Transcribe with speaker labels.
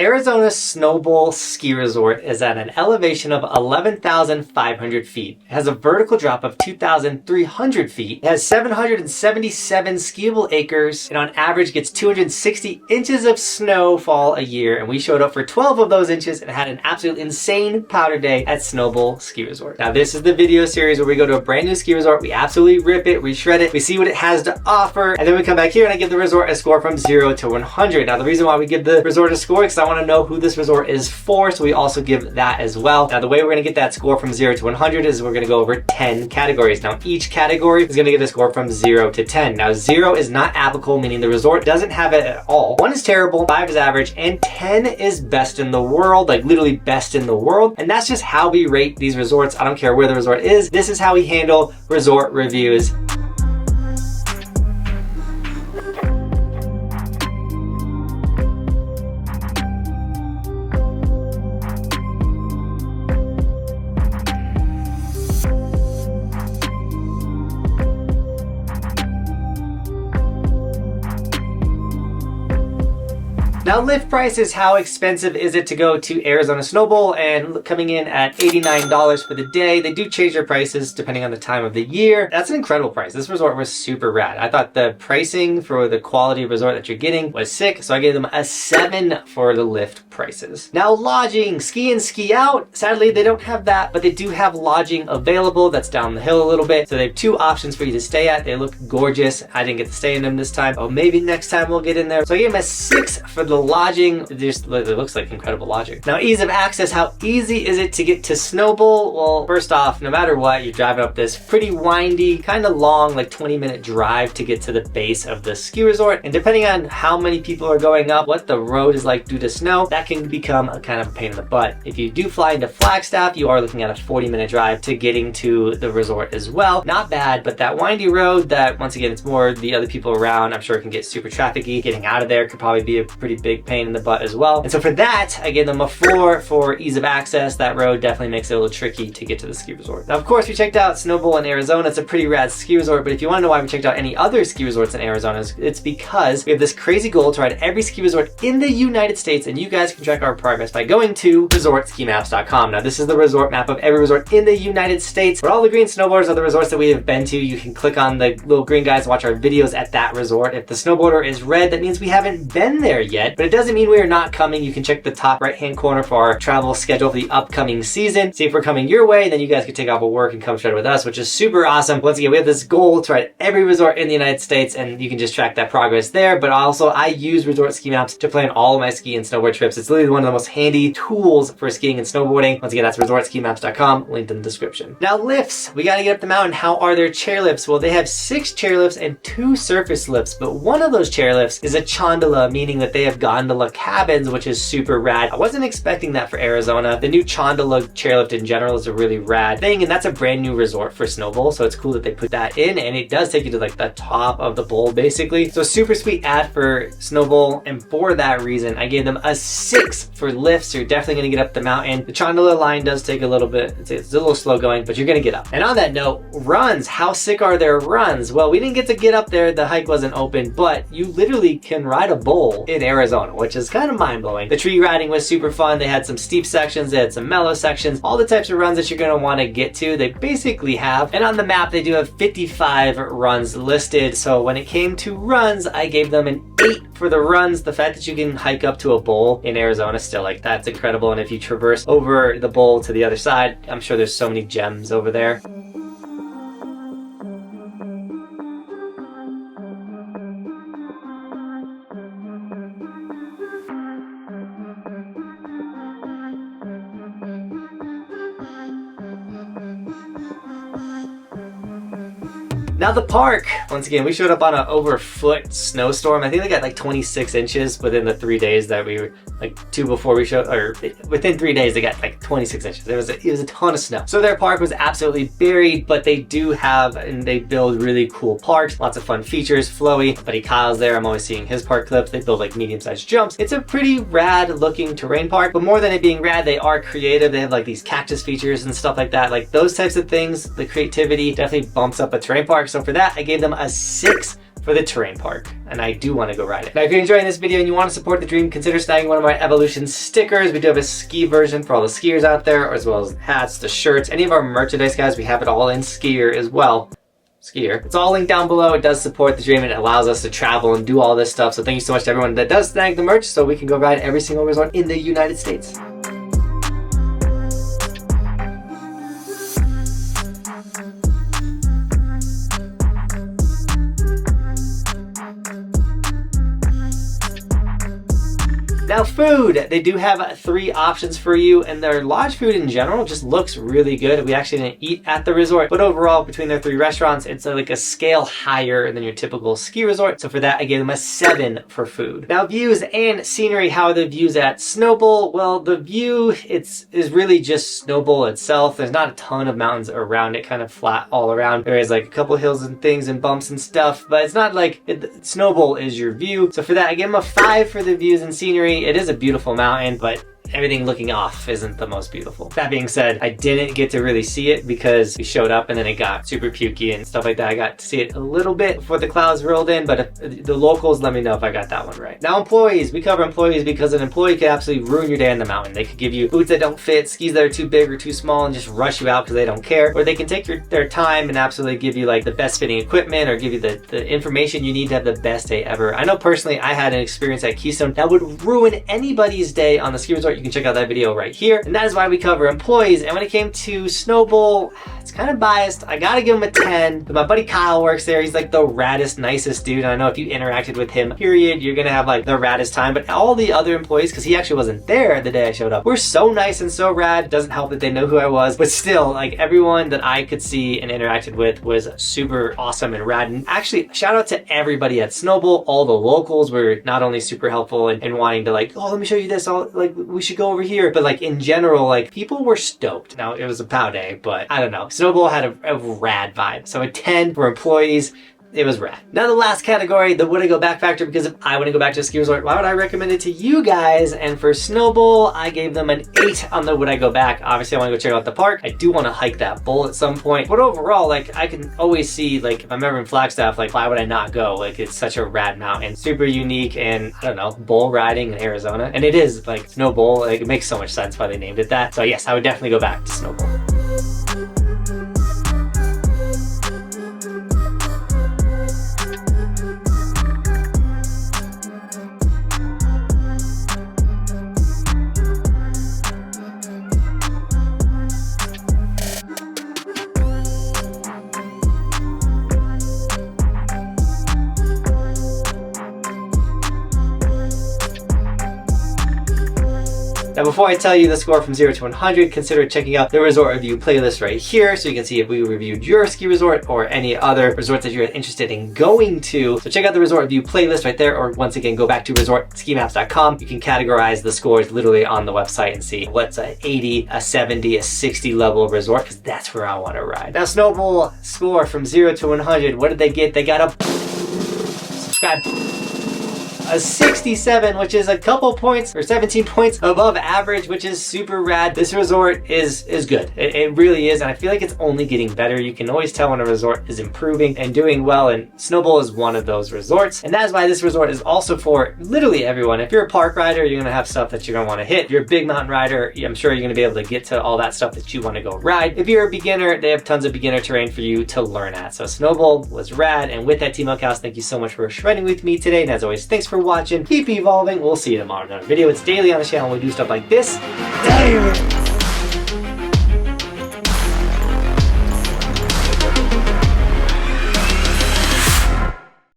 Speaker 1: Arizona Snowbowl Ski Resort is at an elevation of 11,500 feet. It has a vertical drop of 2,300 feet. It has 777 skiable acres. and on average gets 260 inches of snowfall a year. And we showed up for 12 of those inches and had an absolute insane powder day at Snowbowl Ski Resort. Now this is the video series where we go to a brand new ski resort. We absolutely rip it, we shred it, we see what it has to offer. And then we come back here and I give the resort a score from 0 to 100. Now the reason why we give the resort a score is because I want to know who this resort is for, so we also give that as well. Now the way we're going to get that score from 0 to 100 is we're going to go over 10 categories. Now each category is going to give a score from 0 to 10. Now 0 is not applicable, meaning the resort doesn't have it at all. 1 is terrible, 5 is average, and 10 is best in the world, like literally best in the world. And that's just how we rate these resorts. I don't care where the resort is. This is how we handle resort reviews. Now lift price is how expensive is it to go to Arizona Snowbowl, and coming in at $89 for the day. They do change their prices depending on the time of the year. That's an incredible price. This resort was super rad. I thought the pricing for the quality of resort that you're getting was sick, so I gave them a 7 for the lift prices. Now lodging, ski in, ski out. Sadly, they don't have that, but they do have lodging available that's down the hill a little bit. So they have 2 options for you to stay at. They look gorgeous. I didn't get to stay in them this time. Oh, maybe next time we'll get in there. So I gave them a 6 for the lodging. It looks like incredible lodging. Now ease of access, how easy is it to get to Snowbowl? Well, first off, no matter what, you're driving up this pretty windy, kind of long, like 20-minute drive to get to the base of the ski resort. And depending on how many people are going up, what the road is like due to snow, that can become a kind of a pain in the butt. If you do fly into Flagstaff, you are looking at a 40-minute drive to getting to the resort as well. Not bad, but that windy road that, once again, it's more the other people around, I'm sure it can get super trafficy. Getting out of there could probably be a pretty big pain in the butt as well. And so for that, I gave them a 4 for ease of access. That road definitely makes it a little tricky to get to the ski resort. Now, of course, we checked out Snowbowl in Arizona. It's a pretty rad ski resort, but if you want to know why we checked out any other ski resorts in Arizona, it's because we have this crazy goal to ride every ski resort in the United States, and you guys can track our progress by going to resortskimaps.com. Now, this is the resort map of every resort in the United States. Where all the green snowboarders are the resorts that we have been to. You can click on the little green guys and watch our videos at that resort. If the snowboarder is red, that means we haven't been there yet, but it doesn't mean we are not coming. You can check the top right-hand corner for our travel schedule for the upcoming season. See if we're coming your way, and then you guys can take off of work and come shred with us, which is super awesome. Once again, we have this goal to ride every resort in the United States, and you can just track that progress there. But also, I use Resort Ski Maps to plan all of my ski and snowboard trips. It's literally one of the most handy tools for skiing and snowboarding. Once again, that's resortskimaps.com, linked in the description. Now lifts, we gotta get up the mountain. How are their chairlifts? Well, they have 6 chairlifts and 2 surface lifts, but one of those chairlifts is a chondola, meaning that they have gondola cabins, which is super rad. I wasn't expecting that for Arizona. The new chondola chairlift in general is a really rad thing, and that's a brand new resort for Snowbowl, so it's cool that they put that in, and it does take you to like the top of the bowl basically. So super sweet ad for Snowbowl, and for that reason I gave them a 6 for lifts. So you're definitely gonna get up the mountain. The chondola line does take a little bit, it's a little slow going, but you're gonna get up. And on that note, runs, how sick are their runs? Well, we didn't get to get up there, the hike wasn't open, but you literally can ride a bowl in Arizona, which is kind of mind-blowing. The tree riding was super fun. They had some steep sections, they had some mellow sections, all the types of runs that you're gonna wanna get to, they basically have. And on the map, they do have 55 runs listed. So when it came to runs, I gave them an 8 for the runs. The fact that you can hike up to a bowl in Arizona still, like, that's incredible. And if you traverse over the bowl to the other side, I'm sure there's so many gems over there. Now the park, once again, we showed up on an over-foot snowstorm. I think they got like 26 inches within the 3 days that we were, like 2 before we showed, or within 3 days they got like 26 inches. It was a ton of snow. So their park was absolutely buried, but they do have, and they build really cool parks. Lots of fun features, flowy. My buddy Kyle's there, I'm always seeing his park clips. They build like medium-sized jumps. It's a pretty rad looking terrain park, but more than it being rad, they are creative. They have like these cactus features and stuff like that. Like those types of things, the creativity definitely bumps up a terrain park. So for that, I gave them a 6 for the terrain park, and I do want to go ride it. Now, if you're enjoying this video and you want to support the dream, consider snagging one of my Evolution stickers. We do have a ski version for all the skiers out there, as well as hats, the shirts, any of our merchandise, guys. We have it all in skier as well. Skier. It's all linked down below. It does support the dream and it allows us to travel and do all this stuff. So thank you so much to everyone that does snag the merch so we can go ride every single resort in the United States. Now food, they do have 3 options for you, and their lodge food in general just looks really good. We actually didn't eat at the resort, but overall between their 3 restaurants, it's like a scale higher than your typical ski resort. So for that, I gave them a 7 for food. Now views and scenery, how are the views at Snowbowl? Well, the view is really just Snowbowl itself. There's not a ton of mountains around it, kind of flat all around. There is like a couple hills and things and bumps and stuff, but it's not like Snowbowl is your view. So for that, I gave them a 5 for the views and scenery. It is a beautiful mountain, but everything looking off isn't the most beautiful. That being said, I didn't get to really see it because we showed up and then it got super pukey and stuff like that. I got to see it a little bit before the clouds rolled in, but if the locals, let me know if I got that one right. Now employees, we cover employees because an employee could absolutely ruin your day on the mountain. They could give you boots that don't fit, skis that are too big or too small and just rush you out because they don't care. Or they can take their time and absolutely give you like the best fitting equipment or give you the information you need to have the best day ever. I know personally I had an experience at Keystone that would ruin anybody's day on the ski resort. You can check out that video right here, and that is why we cover employees. And when it came to Snowbowl, it's kind of biased. I gotta give him a 10, but my buddy Kyle works there. He's like the raddest, nicest dude. And I know if you interacted with him, period, you're gonna have like the raddest time. But all the other employees, because he actually wasn't there the day I showed up, were so nice and so rad. It doesn't help that they know who I was, but still, like everyone that I could see and interacted with was super awesome and rad. And actually, shout out to everybody at Snowbowl. All the locals were not only super helpful and wanting to like, oh, let me show you this. Like we should go over here. But like in general, like people were stoked. Now it was a pow day, but I don't know. Snowbowl had a rad vibe. So a 10 for employees. It was rad. Now the last category, the would I go back factor, because if I want to go back to a ski resort, why would I recommend it to you guys? And for Snowbowl, I gave them an 8 on the would I go back. Obviously I want to go check out the park. I do want to hike that bowl at some point, but overall, like I can always see, like if I'm ever in Flagstaff, like why would I not go? Like it's such a rad mountain, super unique, and I don't know, bull riding in Arizona. And it is like Snowbowl, like it makes so much sense why they named it that. So yes, I would definitely go back to Snowbowl. Now before I tell you the score from 0 to 100, consider checking out the resort review playlist right here so you can see if we reviewed your ski resort or any other resorts that you're interested in going to. So check out the resort review playlist right there, or once again, go back to resortskimaps.com. You can categorize the scores literally on the website and see what's a 80, a 70, a 60 level resort, because that's where I want to ride. Now Snowbowl score from 0 to 100, what did they get? They got a subscribe. A 67, which is a couple points or 17 points above average, which is super rad. This resort is good. It really is, and I feel like it's only getting better. You can always tell when a resort is improving and doing well, and Snowbowl is one of those resorts. And that is why this resort is also for literally everyone. If you're a park rider, you're gonna have stuff that you're gonna wanna hit. If you're a big mountain rider, I'm sure you're gonna be able to get to all that stuff that you wanna go ride. If you're a beginner, they have tons of beginner terrain for you to learn at. So Snowbowl was rad, and with that, Team Buckhouse, thank you so much for shredding with me today. And as always, thanks for watching. Keep evolving. We'll see you tomorrow in another video. It's daily on the channel. We do stuff like this. Daily.